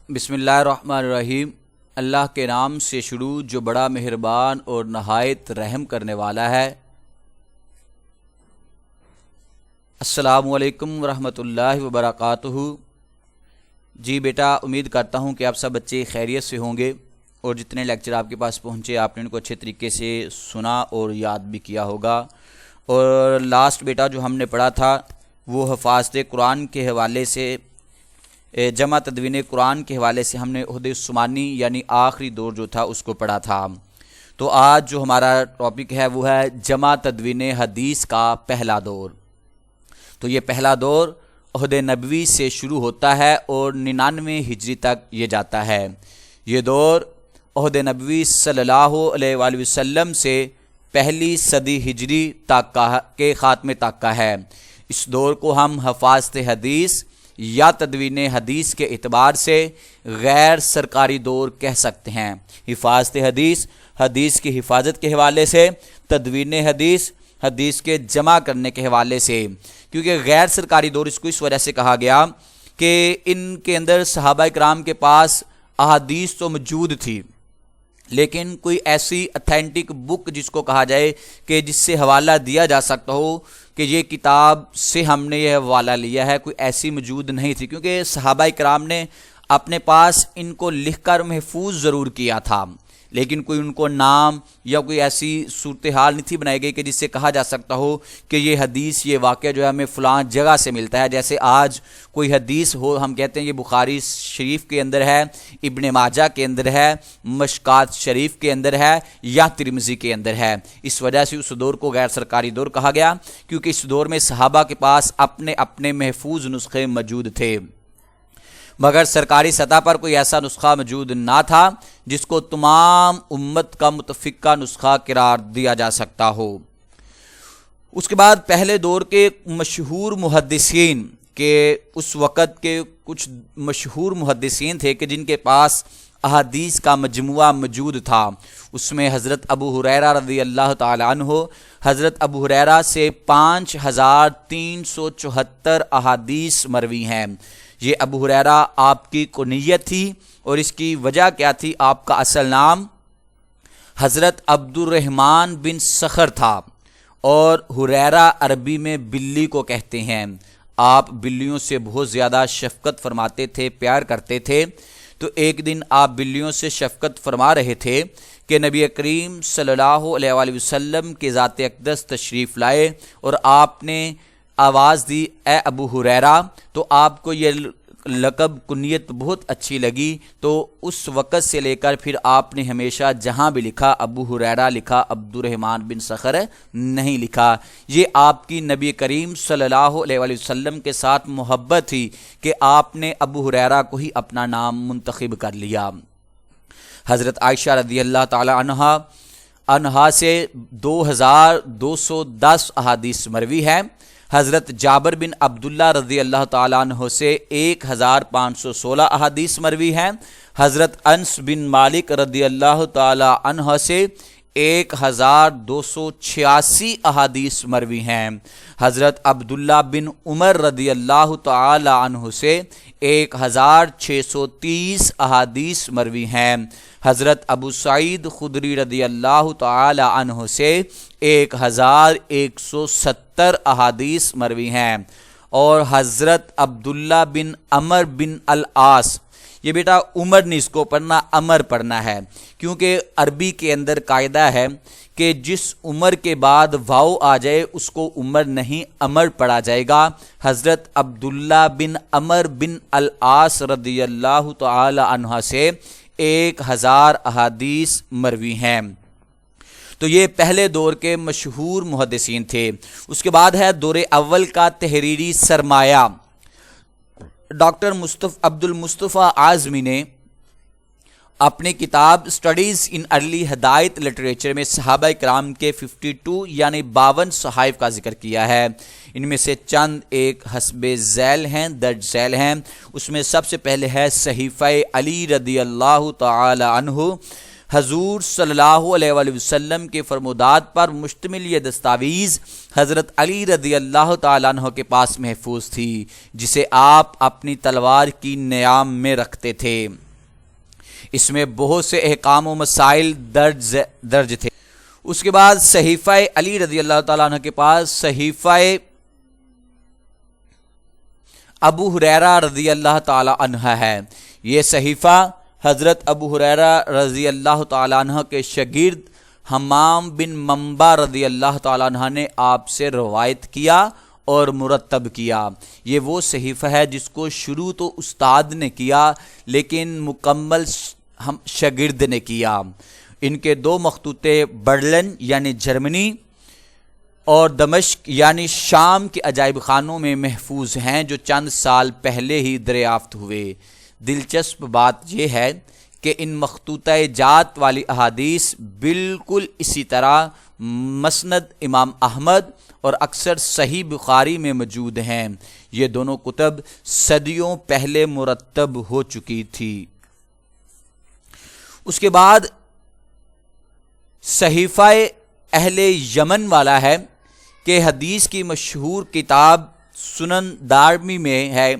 بسم اللہ الرحمن الرحیم۔ اللہ کے نام سے شروع جو بڑا مہربان اور نہایت رحم کرنے والا ہے۔ السلام علیکم ورحمۃ اللہ وبرکاتہ۔ جی بیٹا، امید کرتا ہوں کہ آپ سب بچے خیریت سے ہوں گے اور جتنے لیکچر آپ کے پاس پہنچے آپ نے ان کو اچھے طریقے سے سنا اور یاد بھی کیا ہوگا۔ اور لاسٹ بیٹا جو ہم نے پڑھا تھا وہ حفاظت قرآن کے حوالے سے، جمع تدوین قرآن کے حوالے سے ہم نے عہد عثمانی یعنی آخری دور جو تھا اس کو پڑھا تھا۔ تو آج جو ہمارا ٹاپک ہے وہ ہے جمع تدوین حدیث کا پہلا دور۔ تو یہ پہلا دور عہد نبوی سے شروع ہوتا ہے اور 99 ہجری تک یہ جاتا ہے۔ یہ دور عہد نبوی صلی اللہ علیہ وآلہ وسلم سے پہلی صدی ہجری تک کے خاتمے تک کا ہے۔ اس دور کو ہم حفاظت حدیث یا تدوین حدیث کے اعتبار سے غیر سرکاری دور کہہ سکتے ہیں۔ حفاظت حدیث، حدیث کی حفاظت کے حوالے سے، تدوین حدیث، حدیث کے جمع کرنے کے حوالے سے۔ کیونکہ غیر سرکاری دور اس کو اس وجہ سے کہا گیا کہ ان کے اندر صحابہ کرام کے پاس احادیث تو موجود تھی، لیکن کوئی ایسی اتھینٹک بک جس کو کہا جائے کہ جس سے حوالہ دیا جا سکتا ہو کہ یہ کتاب سے ہم نے یہ حوالہ لیا ہے، کوئی ایسی موجود نہیں تھی۔ کیونکہ صحابہ کرام نے اپنے پاس ان کو لکھ کر محفوظ ضرور کیا تھا، لیکن کوئی ان کو نام یا کوئی ایسی صورتحال نہیں تھی بنائی گئی کہ جس سے کہا جا سکتا ہو کہ یہ حدیث، یہ واقعہ جو ہے ہمیں فلاں جگہ سے ملتا ہے۔ جیسے آج کوئی حدیث ہو، ہم کہتے ہیں یہ بخاری شریف کے اندر ہے، ابن ماجہ کے اندر ہے، مشکات شریف کے اندر ہے یا ترمذی کے اندر ہے۔ اس وجہ سے اس دور کو غیر سرکاری دور کہا گیا، کیونکہ اس دور میں صحابہ کے پاس اپنے اپنے محفوظ نسخے موجود تھے، مگر سرکاری سطح پر کوئی ایسا نسخہ موجود نہ تھا جس کو تمام امت کا متفقہ نسخہ قرار دیا جا سکتا ہو۔ اس کے بعد پہلے دور کے مشہور محدثین کے اس وقت کے کچھ مشہور محدثین تھے کہ جن کے پاس احادیث کا مجموعہ موجود تھا۔ اس میں حضرت ابو ہریرہ رضی اللہ تعالی عنہ، حضرت ابو ہریرہ سے 5374 احادیث مروی ہیں۔ یہ ابو ہریرہ آپ کی کنیت تھی اور اس کی وجہ کیا تھی؟ آپ کا اصل نام حضرت عبد الرحمن بن صخر تھا اور ہریرہ عربی میں بلی کو کہتے ہیں۔ آپ بلیوں سے بہت زیادہ شفقت فرماتے تھے، پیار کرتے تھے۔ تو ایک دن آپ بلیوں سے شفقت فرما رہے تھے کہ نبی کریم صلی اللہ علیہ وآلہ وسلم کے ذات اقدس تشریف لائے اور آپ نے آواز دی، اے ابو ہریرہ۔ تو آپ کو یہ لقب کنیت بہت اچھی لگی، تو اس وقت سے لے کر پھر آپ نے ہمیشہ جہاں بھی لکھا ابو ہریرہ لکھا، عبد الرحمن بن صخر نہیں لکھا۔ یہ آپ کی نبی کریم صلی اللہ علیہ وآلہ وسلم کے ساتھ محبت تھی کہ آپ نے ابو ہریرہ کو ہی اپنا نام منتخب کر لیا۔ حضرت عائشہ رضی اللہ تعالی عنہا سے 2210 احادیث مروی ہے۔ حضرت جابر بن عبداللہ رضی اللہ تعالیٰ عنہ سے 1516 احادیث مروی ہیں۔ حضرت انس بن مالک رضی اللہ تعالیٰ عنہ سے 1286 احادیث مروی ہیں۔ حضرت عبداللہ بن عمر رضی اللہ تعالی عنہ سے 1630 احادیث مروی ہیں۔ حضرت ابو سعید خدری رضی اللہ تعالی عنہ سے 1170 احادیث مروی ہیں۔ اور حضرت عبداللہ بن عمر بن العاص، یہ بیٹا عمر نہیں اس کو پڑھنا، عمر پڑھنا ہے، کیونکہ عربی کے اندر قاعدہ ہے کہ جس عمر کے بعد واو آ جائے اس کو عمر نہیں عمر پڑھا جائے گا۔ حضرت عبداللہ بن عمر بن العاص رضی اللہ تعالی عنہ سے 1000 احادیث مروی ہیں۔ تو یہ پہلے دور کے مشہور محدثین تھے۔ اس کے بعد ہے دور اول کا تحریری سرمایہ۔ ڈاکٹر عبد المصطفیٰ اعظمی نے اپنی کتاب اسٹڈیز ان ارلی ہدایت لٹریچر میں صحابہ کرام کے 52 یعنی 52 صحائف کا ذکر کیا ہے۔ ان میں سے چند ایک حسب ذیل ہیں، درج ذیل ہیں۔ اس میں سب سے پہلے ہے صحیفہ علی رضی اللہ تعالی عنہ۔ حضور صلی اللہ علیہ وآلہ وسلم کے فرمودات پر مشتمل یہ دستاویز حضرت علی رضی اللہ تعالیٰ عنہ کے پاس محفوظ تھی، جسے آپ اپنی تلوار کی نیام میں رکھتے تھے۔ اس میں بہت سے احکام و مسائل درج تھے۔ اس کے بعد صحیفہ علی رضی اللہ تعالیٰ عنہ کے پاس صحیفہ ابو ہریرہ رضی اللہ تعالیٰ عنہ ہے۔ یہ صحیفہ حضرت ابو ہریرہ رضی اللہ تعالیٰ عنہ کے شاگرد حمام بن منبع رضی اللہ تعالیٰ عنہ نے آپ سے روایت کیا اور مرتب کیا۔ یہ وہ صحیفہ ہے جس کو شروع تو استاد نے کیا لیکن مکمل ہم شاگرد نے کیا۔ ان کے دو مخطوطے برلن یعنی جرمنی اور دمشق یعنی شام کے عجائب خانوں میں محفوظ ہیں، جو چند سال پہلے ہی دریافت ہوئے۔ دلچسپ بات یہ ہے کہ ان مخطوطہ جات والی احادیث بالکل اسی طرح مسند امام احمد اور اکثر صحیح بخاری میں موجود ہیں۔ یہ دونوں کتب صدیوں پہلے مرتب ہو چکی تھی۔ اس کے بعد صحیفہ اہل یمن والا ہے کہ حدیث کی مشہور کتاب سنن دارمی میں ہے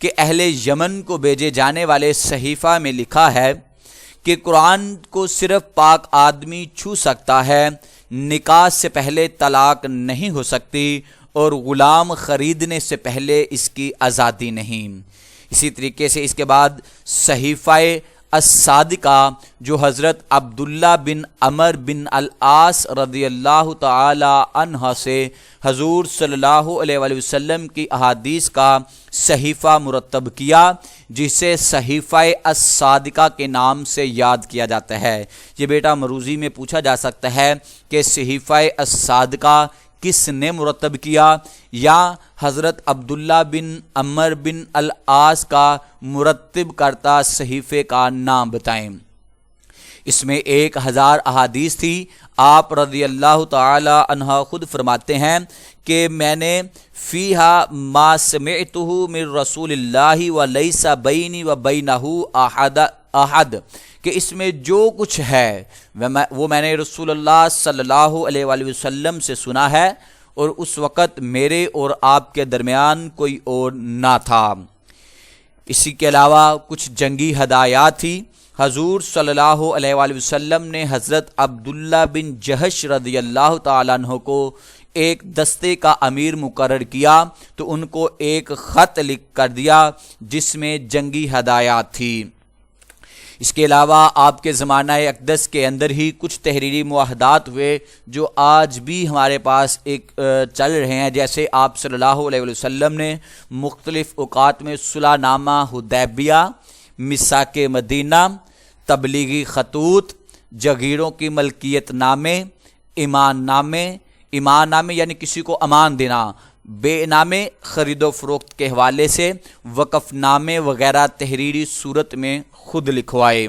کہ اہل یمن کو بھیجے جانے والے صحیفہ میں لکھا ہے کہ قرآن کو صرف پاک آدمی چھو سکتا ہے، نکاح سے پہلے طلاق نہیں ہو سکتی اور غلام خریدنے سے پہلے اس کی آزادی نہیں۔ اسی طریقے سے اس کے بعد صحیفہ الصادقہ جو حضرت عبداللہ بن عمر بن العاص رضی اللہ تعالی عنہ سے حضور صلی اللہ علیہ وآلہ وسلم کی احادیث کا صحیفہ مرتب کیا، جسے صحیفہ الصادقہ کے نام سے یاد کیا جاتا ہے۔ یہ بیٹا مروزی میں پوچھا جا سکتا ہے کہ صحیفہ الصادقہ کس نے مرتب کیا، یا حضرت عبداللہ بن عمر بن العاص کا مرتب کرتا صحیفے کا نام بتائیں۔ اس میں 1000 احادیث تھی۔ آپ رضی اللہ تعالی عنہ خود فرماتے ہیں کہ میں نے فیہا ما سمعتہ من رسول اللہ ولیس بینی و بینہ احد، کہ اس میں جو کچھ ہے وہ میں نے رسول اللہ صلی اللہ علیہ وآلہ وسلم سے سنا ہے، اور اس وقت میرے اور آپ کے درمیان کوئی اور نہ تھا۔ اسی کے علاوہ کچھ جنگی ہدایات تھی۔ حضور صلی اللہ علیہ وآلہ وسلم نے حضرت عبداللہ بن جہش رضی اللہ تعالیٰ عنہ کو ایک دستے کا امیر مقرر کیا تو ان کو ایک خط لکھ کر دیا جس میں جنگی ہدایات تھی۔ اس کے علاوہ آپ کے زمانہ اقدس کے اندر ہی کچھ تحریری معاہدات ہوئے جو آج بھی ہمارے پاس چل رہے ہیں، جیسے آپ صلی اللہ علیہ وسلم نے مختلف اوقات میں صلح نامہ حدیبیہ، میثاق مدینہ، تبلیغی خطوط، جگیروں کی ملکیت نامے، ایمان نامے یعنی کسی کو امان دینا، بے نامے خرید و فروخت کے حوالے سے، وقف نامے وغیرہ تحریری صورت میں خود لکھوائے۔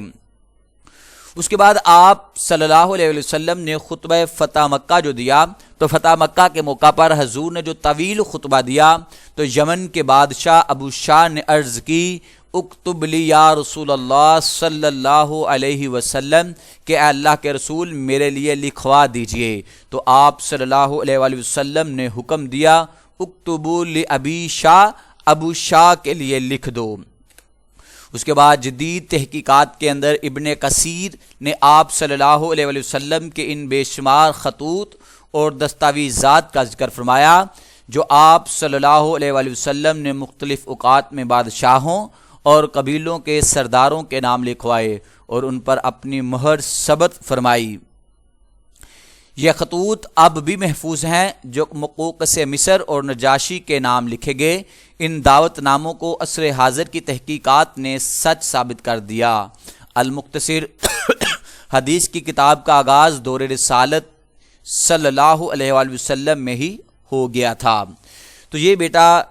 اس کے بعد آپ صلی اللہ علیہ وسلم نے خطبہ فتح مکہ جو دیا تو فتح مکہ کے موقع پر حضور نے جو طویل خطبہ دیا تو یمن کے بادشاہ ابو شاہ نے عرض کی، اکتب لی یا رسول اللہ صلی اللہ علیہ وسلم، کہ اے اللہ کے رسول میرے لیے لکھوا دیجئے۔ تو آپ صلی اللہ علیہ وآلہ وسلم نے حکم دیا، اکتبوا لابی شاہ، ابو شاہ کے لیے لکھ دو۔ اس کے بعد جدید تحقیقات کے اندر ابن کثیر نے آپ صلی اللہ علیہ وآلہ وسلم کے ان بے شمار خطوط اور دستاویزات کا ذکر فرمایا جو آپ صلی اللہ علیہ وآلہ وسلم نے مختلف اوقات میں بادشاہوں اور قبیلوں کے سرداروں کے نام لکھوائے اور ان پر اپنی مہر ثبت فرمائی۔ یہ خطوط اب بھی محفوظ ہیں جو مقوقس مصر اور نجاشی کے نام لکھے گئے۔ ان دعوت ناموں کو عصر حاضر کی تحقیقات نے سچ ثابت کر دیا۔ المختصر حدیث کی کتاب کا آغاز دور رسالت صلی اللہ علیہ وآلہ وسلم میں ہی ہو گیا تھا۔ تو یہ بیٹا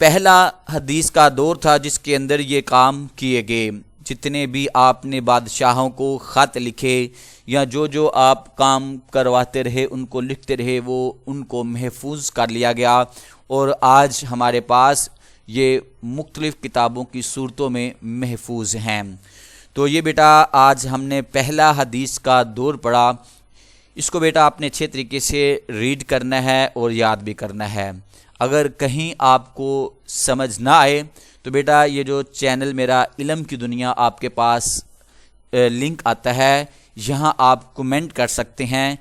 پہلا حدیث کا دور تھا جس کے اندر یہ کام کیے گئے۔ جتنے بھی آپ نے بادشاہوں کو خط لکھے یا جو آپ کام کرواتے رہے ان کو لکھتے رہے، وہ ان کو محفوظ کر لیا گیا اور آج ہمارے پاس یہ مختلف کتابوں کی صورتوں میں محفوظ ہیں۔ تو یہ بیٹا آج ہم نے پہلا حدیث کا دور پڑھا، اس کو بیٹا آپ نے اچھے طریقے سے ریڈ کرنا ہے اور یاد بھی کرنا ہے۔ اگر کہیں آپ کو سمجھ نہ آئے تو بیٹا یہ جو چینل میرا علم کی دنیا آپ کے پاس لنک آتا ہے، یہاں آپ کمنٹ کر سکتے ہیں،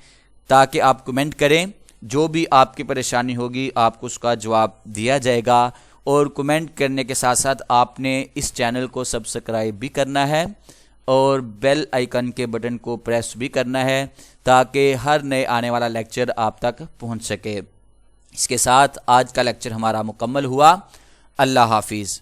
تاکہ آپ کمنٹ کریں، جو بھی آپ کی پریشانی ہوگی آپ کو اس کا جواب دیا جائے گا۔ اور کمنٹ کرنے کے ساتھ ساتھ آپ نے اس چینل کو سبسکرائب بھی کرنا ہے اور بیل آئیکن کے بٹن کو پریس بھی کرنا ہے، تاکہ ہر نئے آنے والا لیکچر آپ تک پہنچ سکے۔ اس کے ساتھ آج کا لیکچر ہمارا مکمل ہوا۔ اللہ حافظ۔